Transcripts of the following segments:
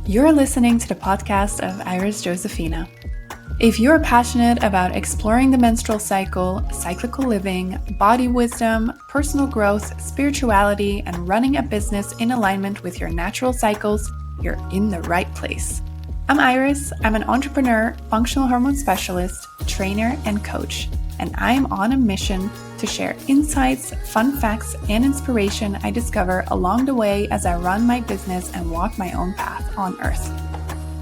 You're listening to the podcast of Iris Josephina. If you're passionate about exploring the menstrual cycle, cyclical living, body wisdom, personal growth, spirituality, and running a business in alignment with your natural cycles, you're in the right place. I'm Iris. I'm an entrepreneur, functional hormone specialist, trainer, and coach, and I am on a mission to share insights, fun facts, and inspiration I discover along the way as I run my business and walk my own path on Earth.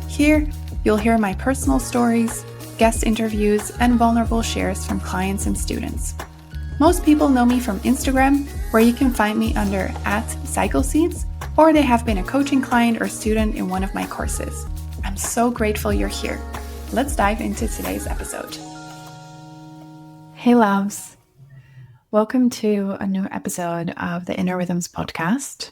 Here, you'll hear my personal stories, guest interviews, and vulnerable shares from clients and students. Most people know me from Instagram, where you can find me under @CycleSeeds, or they have been a coaching client or student in one of my courses. I'm so grateful you're here. Let's dive into today's episode. Hey loves, welcome to a new episode of the Inner Rhythms podcast.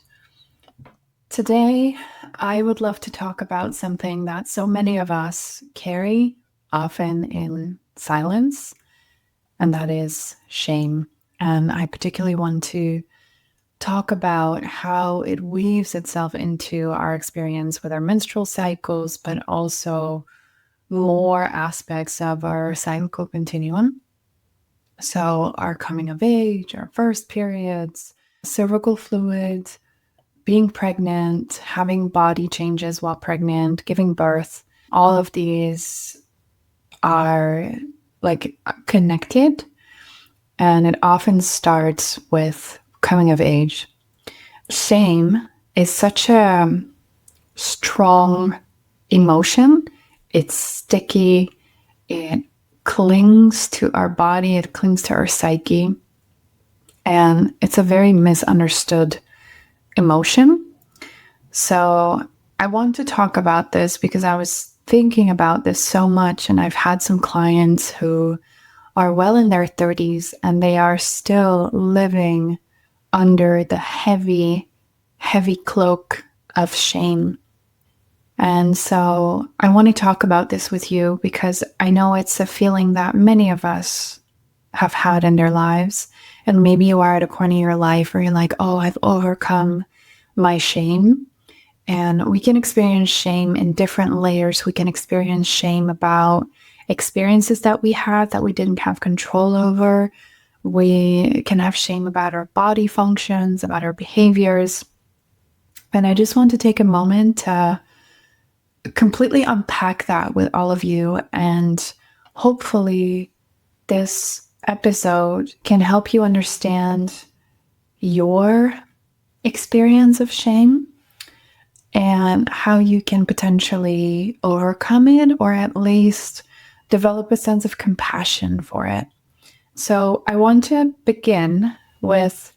Today, I would love to talk about something that so many of us carry, often in silence, and that is shame. And I particularly want to talk about how it weaves itself into our experience with our menstrual cycles, but also more aspects of our cyclical continuum. So our coming of age, our first periods, cervical fluid, being pregnant, having body changes while pregnant, giving birth, all of these are connected. And it often starts with coming of age. Shame is such a strong emotion. It's sticky. It clings to our body. It clings to our psyche. And it's a very misunderstood emotion. So I want to talk about this because I was thinking about this so much, and I've had some clients who are well in their 30s and they are still living under the heavy cloak of shame. And so I want to talk about this with you because I know it's a feeling that many of us have had in their lives. And maybe you are at a corner of your life where you're like, oh, I've overcome my shame. And we can experience shame in different layers. We can experience shame about experiences that we had that we didn't have control over. We can have shame about our body functions, about our behaviors. And I just want to take a moment to completely unpack that with all of you. And hopefully this episode can help you understand your experience of shame and how you can potentially overcome it, or at least develop a sense of compassion for it. So I want to begin with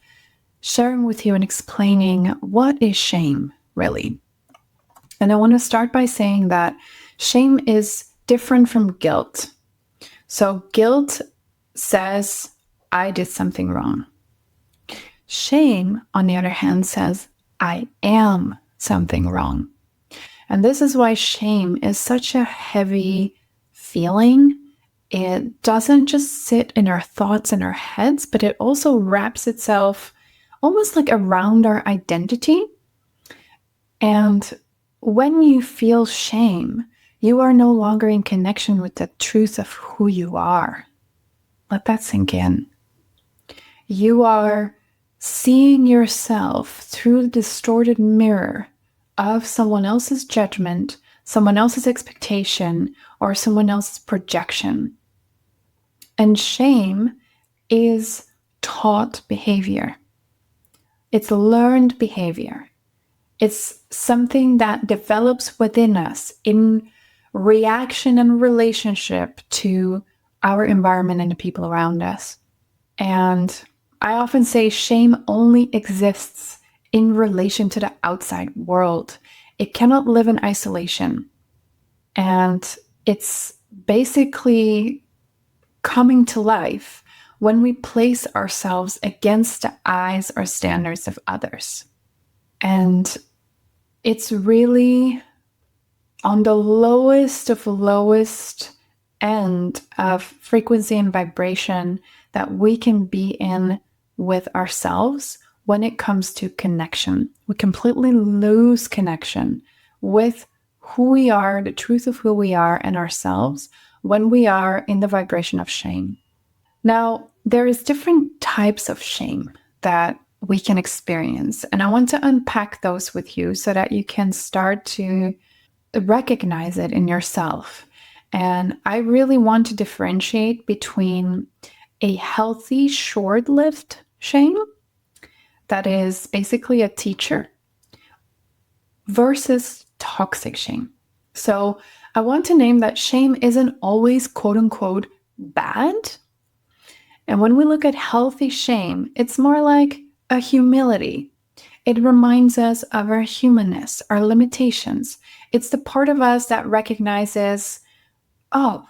sharing with you and explaining what is shame really. And I want to start by saying that shame is different from guilt. So guilt says, I did something wrong. Shame, on the other hand, says, I am something wrong. And this is why shame is such a heavy feeling. It doesn't just sit in our thoughts and our heads, but it also wraps itself almost like around our identity. And when you feel shame, you are no longer in connection with the truth of who you are. Let that sink in. You are seeing yourself through the distorted mirror of someone else's judgment, someone else's expectation, or someone else's projection. And shame is taught behavior. It's learned behavior. It's something that develops within us in reaction and relationship to our environment and the people around us. And I often say shame only exists in relation to the outside world. It cannot live in isolation. And it's basically coming to life when we place ourselves against the eyes or standards of others. And it's really on the lowest of lowest end of frequency and vibration that we can be in with ourselves when it comes to connection. We completely lose connection with who we are, the truth of who we are and ourselves when we are in the vibration of shame. Now, there is different types of shame that we can experience, and I want to unpack those with you so that you can start to recognize it in yourself. And I really want to differentiate between a healthy, short-lived shame that is basically a teacher versus toxic shame. So I want to name that shame isn't always quote unquote bad. And when we look at healthy shame, it's more like a humility. It reminds us of our humanness, our limitations. It's the part of us that recognizes, oh,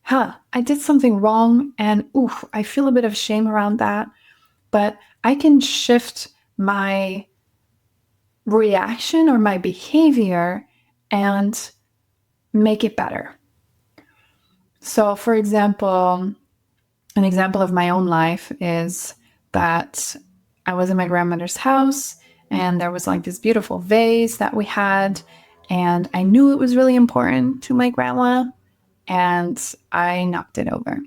I did something wrong, and I feel a bit of shame around that, but I can shift my reaction or my behavior and make it better. So, for example, an example of my own life is that I was in my grandmother's house and there was like this beautiful vase that we had, and I knew it was really important to my grandma, and I knocked it over.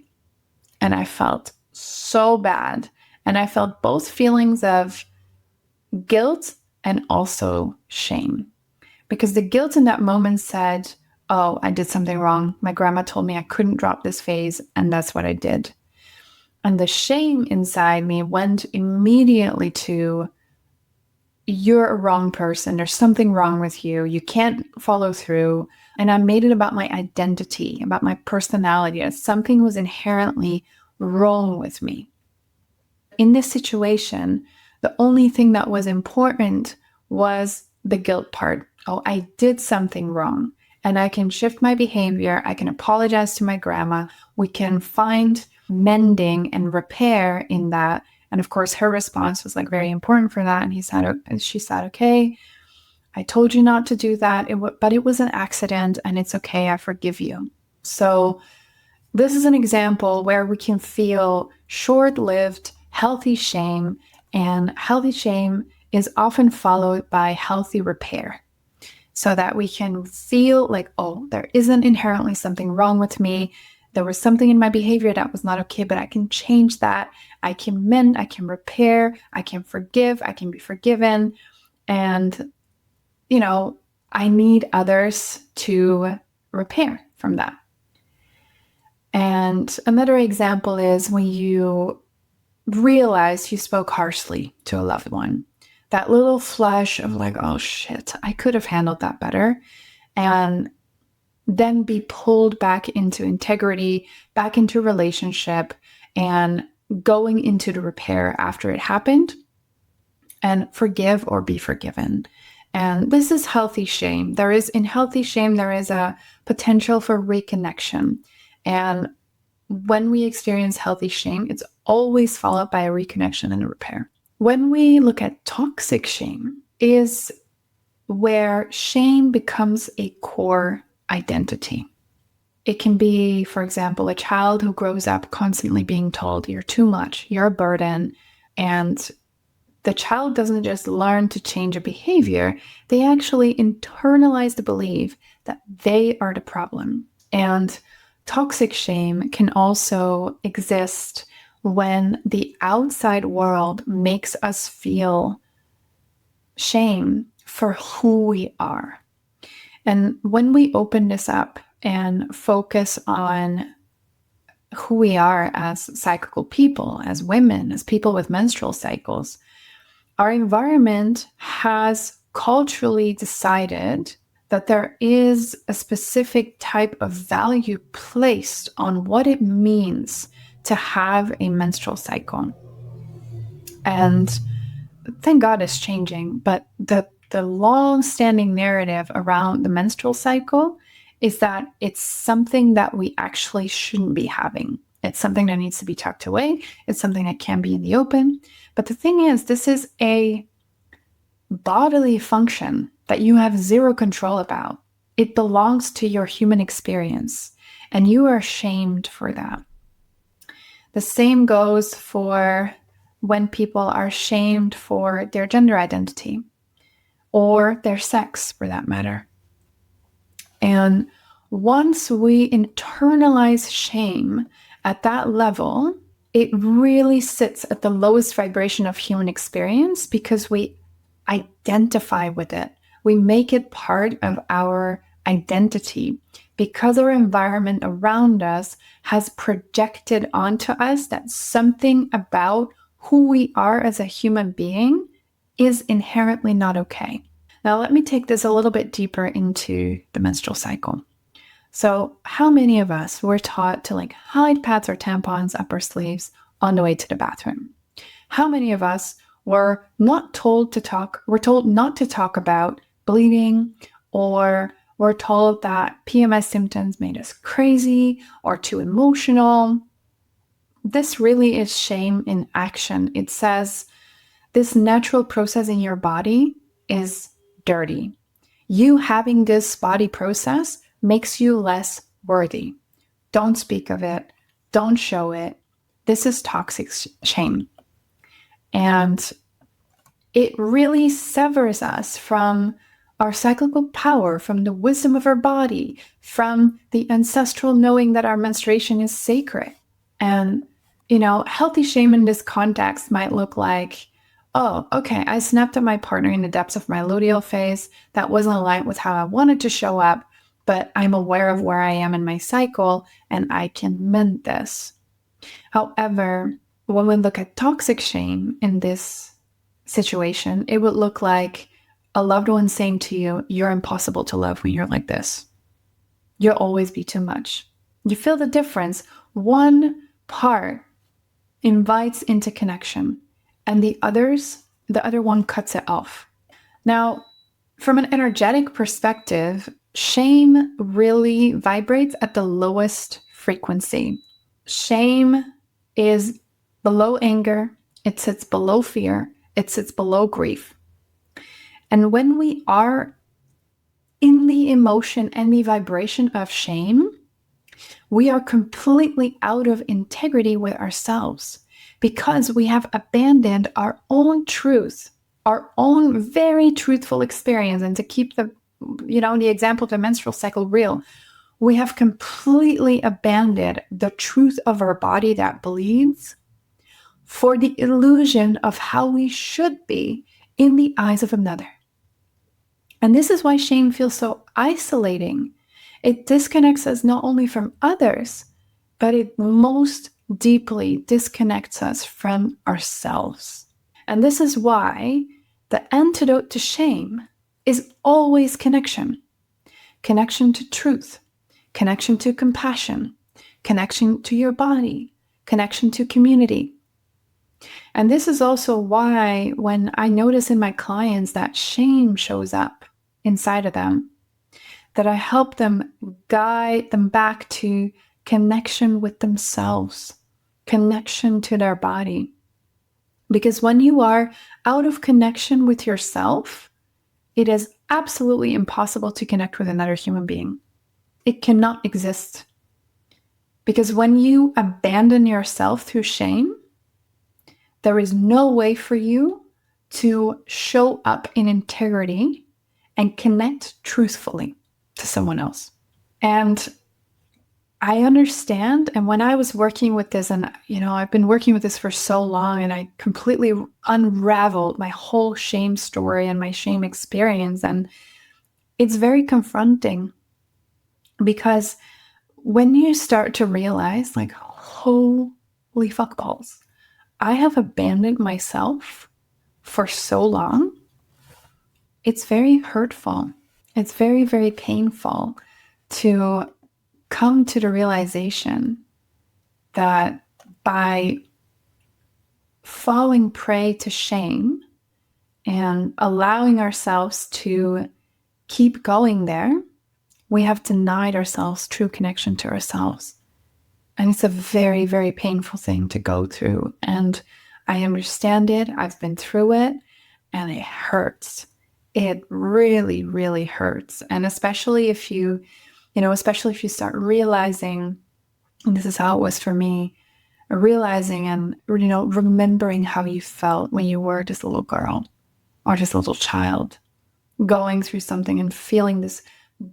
And I felt so bad. And I felt both feelings of guilt and also shame. Because the guilt in that moment said, oh, I did something wrong. My grandma told me I couldn't drop this vase, and that's what I did. And the shame inside me went immediately to, you're a wrong person. There's something wrong with you. You can't follow through. And I made it about my identity, about my personality, that something was inherently wrong with me. In this situation, the only thing that was important was the guilt part. Oh, I did something wrong, and I can shift my behavior. I can apologize to my grandma. We can find mending and repair in that. And of course, her response was like very important for that. And she said, okay, I told you not to do that, but it was an accident, and it's okay. I forgive you. So this is an example where we can feel short-lived, healthy shame, and healthy shame is often followed by healthy repair, so that we can feel like, oh, there isn't inherently something wrong with me. There was something in my behavior that was not okay, but I can change that. I can mend, I can repair, I can forgive, I can be forgiven. And, I need others to repair from that. And another example is when you realize you spoke harshly to a loved one. That little flash of like, oh shit, I could have handled that better. And then be pulled back into integrity, back into relationship, and going into the repair after it happened, and forgive or be forgiven. And this is healthy shame. In healthy shame, there is a potential for reconnection. And when we experience healthy shame, it's always followed by a reconnection and a repair. When we look at toxic shame, is where shame becomes a core identity. It can be, for example, a child who grows up constantly being told, you're too much, you're a burden, and the child doesn't just learn to change a behavior, they actually internalize the belief that they are the problem. And toxic shame can also exist when the outside world makes us feel shame for who we are. And when we open this up and focus on who we are as cyclical people, as women, as people with menstrual cycles, our environment has culturally decided that there is a specific type of value placed on what it means to have a menstrual cycle. And thank God it's changing, but the long-standing narrative around the menstrual cycle is that it's something that we actually shouldn't be having. It's something that needs to be tucked away. It's something that can be in the open. But the thing is, this is a bodily function that you have zero control about. It belongs to your human experience, and you are shamed for that. The same goes for when people are shamed for their gender identity or their sex, for that matter. And once we internalize shame at that level, it really sits at the lowest vibration of human experience because we identify with it. We make it part of our identity because our environment around us has projected onto us that something about who we are as a human being is inherently not okay. Now, let me take this a little bit deeper into the menstrual cycle. So, how many of us were taught to hide pads or tampons up our sleeves on the way to the bathroom? How many of us were told not to talk about bleeding, or were told that PMS symptoms made us crazy or too emotional? This really is shame in action. It says this natural process in your body is dirty. You having this body process makes you less worthy. Don't speak of it. Don't show it. This is toxic shame. And it really severs us from our cyclical power, from the wisdom of our body, from the ancestral knowing that our menstruation is sacred. And, healthy shame in this context might look like, oh, okay, I snapped at my partner in the depths of my luteal phase. That wasn't aligned with how I wanted to show up, but I'm aware of where I am in my cycle and I can mend this. However, when we look at toxic shame in this situation, it would look like a loved one saying to you, you're impossible to love when you're like this. You'll always be too much. You feel the difference. One part invites into connection and the other one cuts it off. Now, from an energetic perspective, shame really vibrates at the lowest frequency. Shame is below anger. It sits below fear. It sits below grief. And when we are in the emotion and the vibration of shame, we are completely out of integrity with ourselves because we have abandoned our own truth, our own very truthful experience. And to keep the example of the menstrual cycle real, we have completely abandoned the truth of our body that bleeds for the illusion of how we should be in the eyes of another. And this is why shame feels so isolating. It disconnects us not only from others, but it most deeply disconnects us from ourselves. And this is why the antidote to shame is always connection. Connection to truth, connection to compassion, connection to your body, connection to community. And this is also why when I notice in my clients that shame shows up inside of them, that I help them guide them back to connection with themselves, connection to their body. Because when you are out of connection with yourself, it is absolutely impossible to connect with another human being. It cannot exist. Because when you abandon yourself through shame, there is no way for you to show up in integrity and connect truthfully to someone else. And I understand. And when I was working with this, and I've been working with this for so long, and I completely unraveled my whole shame story and my shame experience. And it's very confronting because when you start to realize, holy fuck balls, I have abandoned myself for so long, it's very hurtful. It's very, very painful to come to the realization that by falling prey to shame and allowing ourselves to keep going there, we have denied ourselves true connection to ourselves. And it's a very, very painful thing to go through. And I understand it. I've been through it, and it hurts. It really, really hurts. And especially if you start realizing, and this is how it was for me, realizing and, remembering how you felt when you were just a little girl or just a little child going through something and feeling this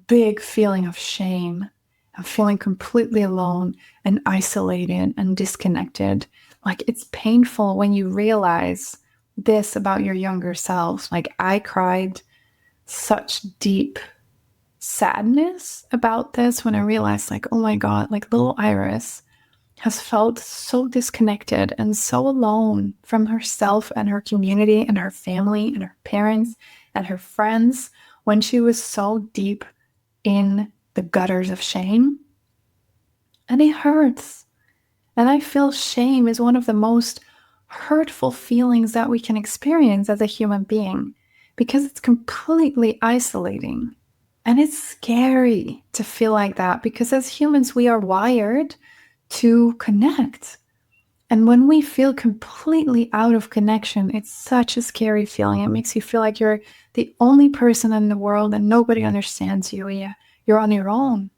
big feeling of shame and feeling completely alone and isolated and disconnected. Like, it's painful when you realize this about your younger self. Like, I cried such deep sadness about this when I realized, like, oh my God, like little Iris has felt so disconnected and so alone from herself and her community and her family and her parents and her friends when she was so deep in the gutters of shame. And it hurts. And I feel shame is one of the most hurtful feelings that we can experience as a human being because it's completely isolating. And it's scary to feel like that because as humans, we are wired to connect. And when we feel completely out of connection, it's such a scary feeling. It makes you feel like you're the only person in the world and nobody understands you. You're on your own.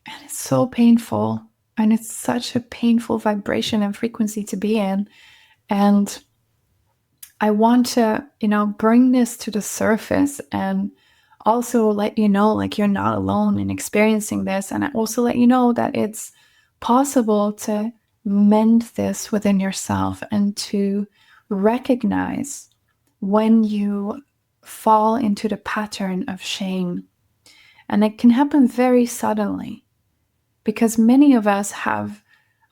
And it's so painful. And it's such a painful vibration and frequency to be in. And I want to, bring this to the surface and also let you know, like, you're not alone in experiencing this. And I also let you know that it's possible to mend this within yourself and to recognize when you fall into the pattern of shame. And it can happen very suddenly because many of us have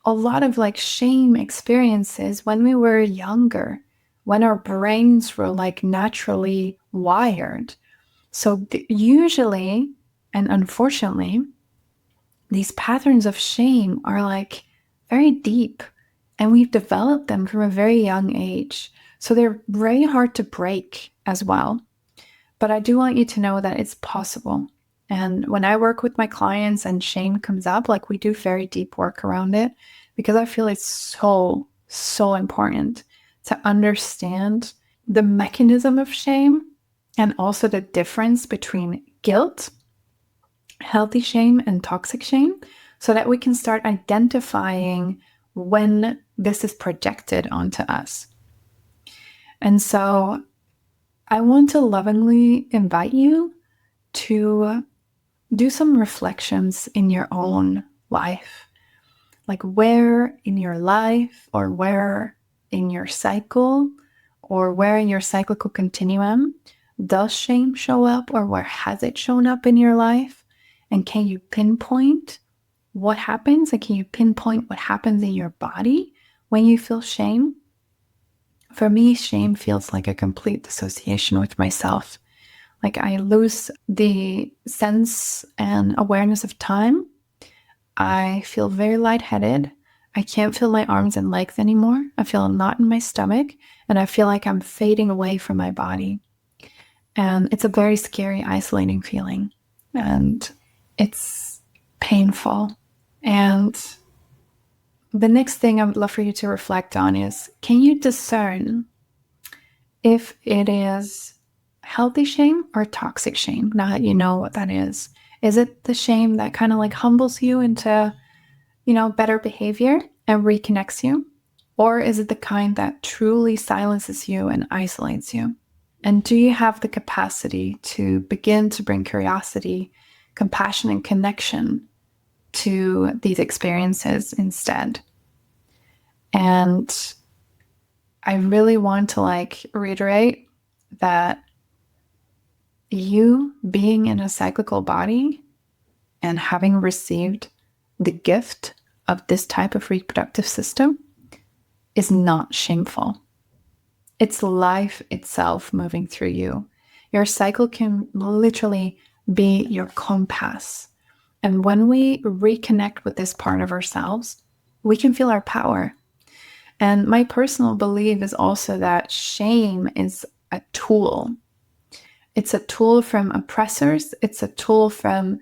a lot of like shame experiences when we were younger, when our brains were like naturally wired. So usually, and unfortunately, these patterns of shame are like very deep and we've developed them from a very young age. So they're very hard to break as well. But I do want you to know that it's possible. And when I work with my clients and shame comes up, like, we do very deep work around it because I feel it's so, so important to understand the mechanism of shame and also the difference between guilt, healthy shame, and toxic shame so that we can start identifying when this is projected onto us. And so I want to lovingly invite you to do some reflections in your own life. Like, where in your life or where in your cycle or where in your cyclical continuum does shame show up, or where has it shown up in your life? And can you pinpoint what happens? And can you pinpoint what happens in your body when you feel shame? For me, shame feels like a complete dissociation with myself. Like, I lose the sense and awareness of time. I feel very lightheaded. I can't feel my arms and legs anymore. I feel a knot in my stomach, and I feel like I'm fading away from my body. And it's a very scary, isolating feeling. And it's painful. And the next thing I would love for you to reflect on is, can you discern if it is healthy shame or toxic shame now that you know what that is? Is it the shame that kind of like humbles you into, better behavior and reconnects you? Or is it the kind that truly silences you and isolates you? And do you have the capacity to begin to bring curiosity, compassion, and connection to these experiences instead? And I really want to reiterate that you being in a cyclical body and having received the gift of this type of reproductive system is not shameful. It's life itself moving through you. Your cycle can literally be your compass. And when we reconnect with this part of ourselves, we can feel our power. And my personal belief is also that shame is a tool. It's a tool from oppressors. It's a tool from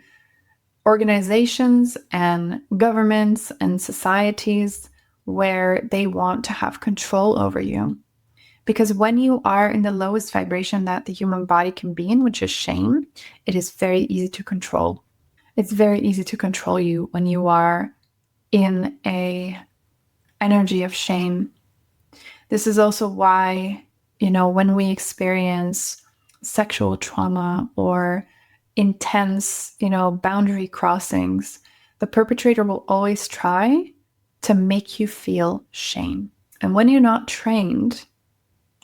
organizations and governments and societies where they want to have control over you. Because when you are in the lowest vibration that the human body can be in, which is shame, it is very easy to control. It's very easy to control you when you are in a energy of shame. This is also why, when we experience sexual trauma or intense, boundary crossings, the perpetrator will always try to make you feel shame. And when you're not trained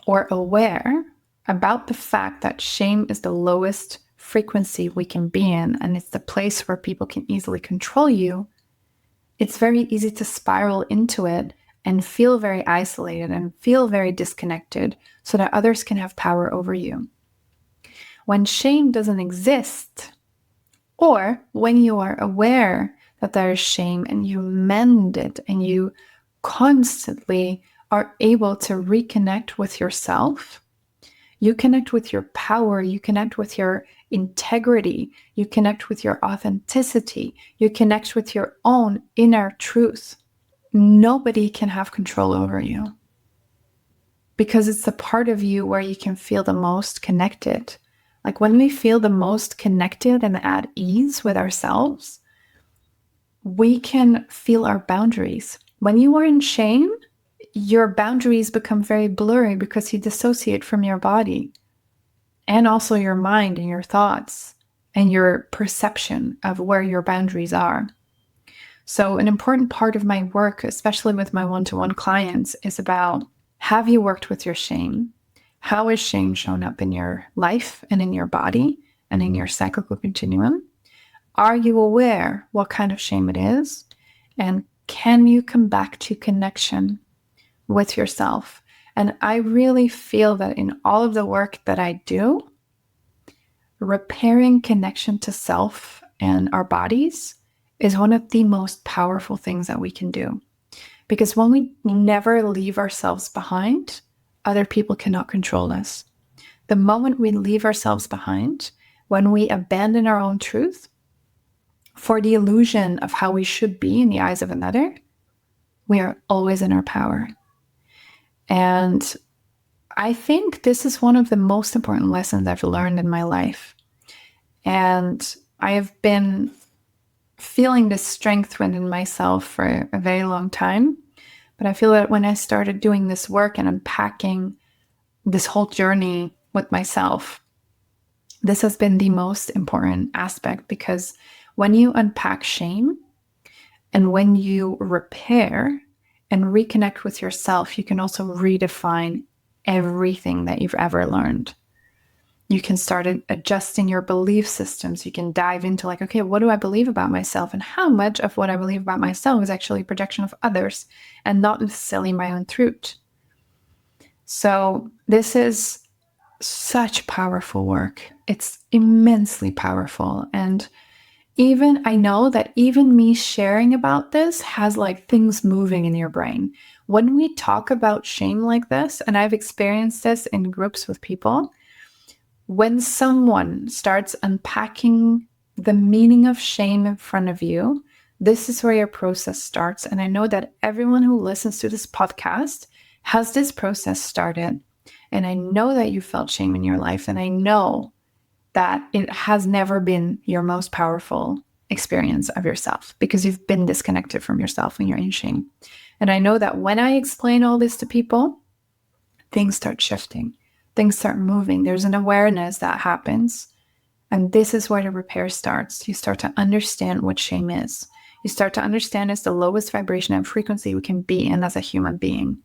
or aware about the fact that shame is the lowest frequency we can be in, and it's the place where people can easily control you, it's very easy to spiral into it and feel very isolated and feel very disconnected so that others can have power over you. When shame doesn't exist, or when you are aware that there is shame and you mend it and you constantly are able to reconnect with yourself, you connect with your power, you connect with your integrity, you connect with your authenticity, you connect with your own inner truth. Nobody can have control over you because it's the part of you where you can feel the most connected. Like when we feel the most connected and at ease with ourselves, we can feel our boundaries. When you are in shame, your boundaries become very blurry because you dissociate from your body and also your mind and your thoughts and your perception of where your boundaries are. So an important part of my work, especially with my one-to-one clients, is about, have you worked with your shame? How is shame shown up in your life and in your body and in your cyclical continuum? Are you aware what kind of shame it is? And can you come back to connection with yourself? And I really feel that in all of the work that I do, repairing connection to self and our bodies is one of the most powerful things that we can do. Because when we never leave ourselves behind, other people cannot control us. The moment we leave ourselves behind, when we abandon our own truth for the illusion of how we should be in the eyes of another, we are always in our power. And I think this is one of the most important lessons I've learned in my life. And I have been feeling this strength within myself for a very long time. But I feel that when I started doing this work and unpacking this whole journey with myself, this has been the most important aspect, because when you unpack shame and when you repair and reconnect with yourself, you can also redefine everything that you've ever learned. You can start adjusting your belief systems. You can dive into like, okay, what do I believe about myself? And how much of what I believe about myself is actually a projection of others and not necessarily my own truth? So this is such powerful work. It's immensely powerful. And I know that even me sharing about this has like things moving in your brain. When we talk about shame like this, and I've experienced this in groups with people, when someone starts unpacking the meaning of shame in front of you, this is where your process starts. And I know that everyone who listens to this podcast has this process started. And I know that you felt shame in your life. And I know that it has never been your most powerful experience of yourself because you've been disconnected from yourself when you're in shame. And I know that when I explain all this to people, things start shifting. Things start moving. There's an awareness that happens. And this is where the repair starts. You start to understand what shame is. You start to understand it's the lowest vibration and frequency we can be in as a human being.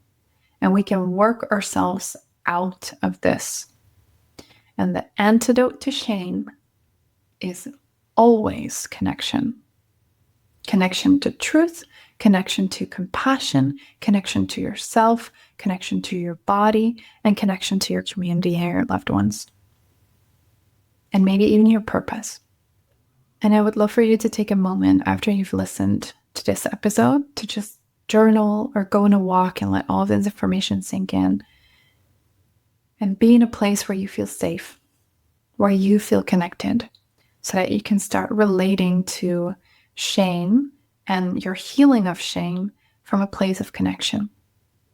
And we can work ourselves out of this. And the antidote to shame is always connection. Connection to truth, connection to compassion, connection to yourself, connection to your body, and connection to your community and your loved ones. And maybe even your purpose. And I would love for you to take a moment after you've listened to this episode to just journal or go on a walk and let all this information sink in. And be in a place where you feel safe, where you feel connected, so that you can start relating to shame and your healing of shame from a place of connection.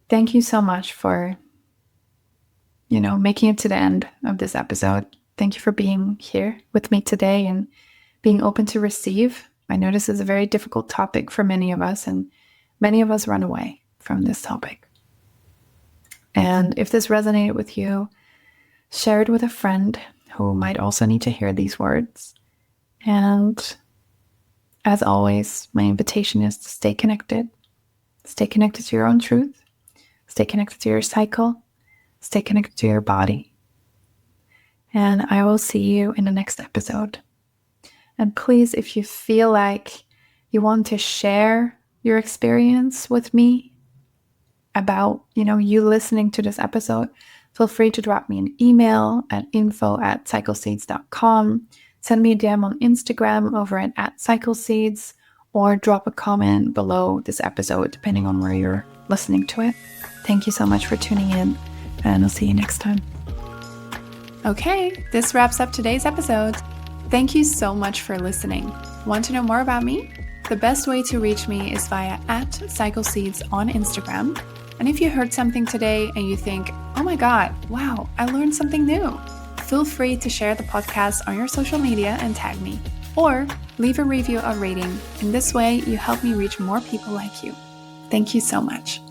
Thank you so much for, making it to the end of this episode. Thank you for being here with me today and being open to receive. I know this is a very difficult topic for many of us, and many of us run away from this topic. And if this resonated with you, share it with a friend who might also need to hear these words. And as always, my invitation is to stay connected. Stay connected to your own truth. Stay connected to your cycle. Stay connected to your body. And I will see you in the next episode. And please, if you feel like you want to share your experience with me about, you listening to this episode, feel free to drop me an email at info@cycleseeds.com. Send me a DM on Instagram over at cycleseeds, or drop a comment below this episode, depending on where you're listening to it. Thank you so much for tuning in, and I'll see you next time. Okay, this wraps up today's episode. Thank you so much for listening. Want to know more about me? The best way to reach me is via @cycleseeds on Instagram. And if you heard something today and you think, oh my God, wow, I learned something new, feel free to share the podcast on your social media and tag me, or leave a review or rating. In this way, you help me reach more people like you. Thank you so much.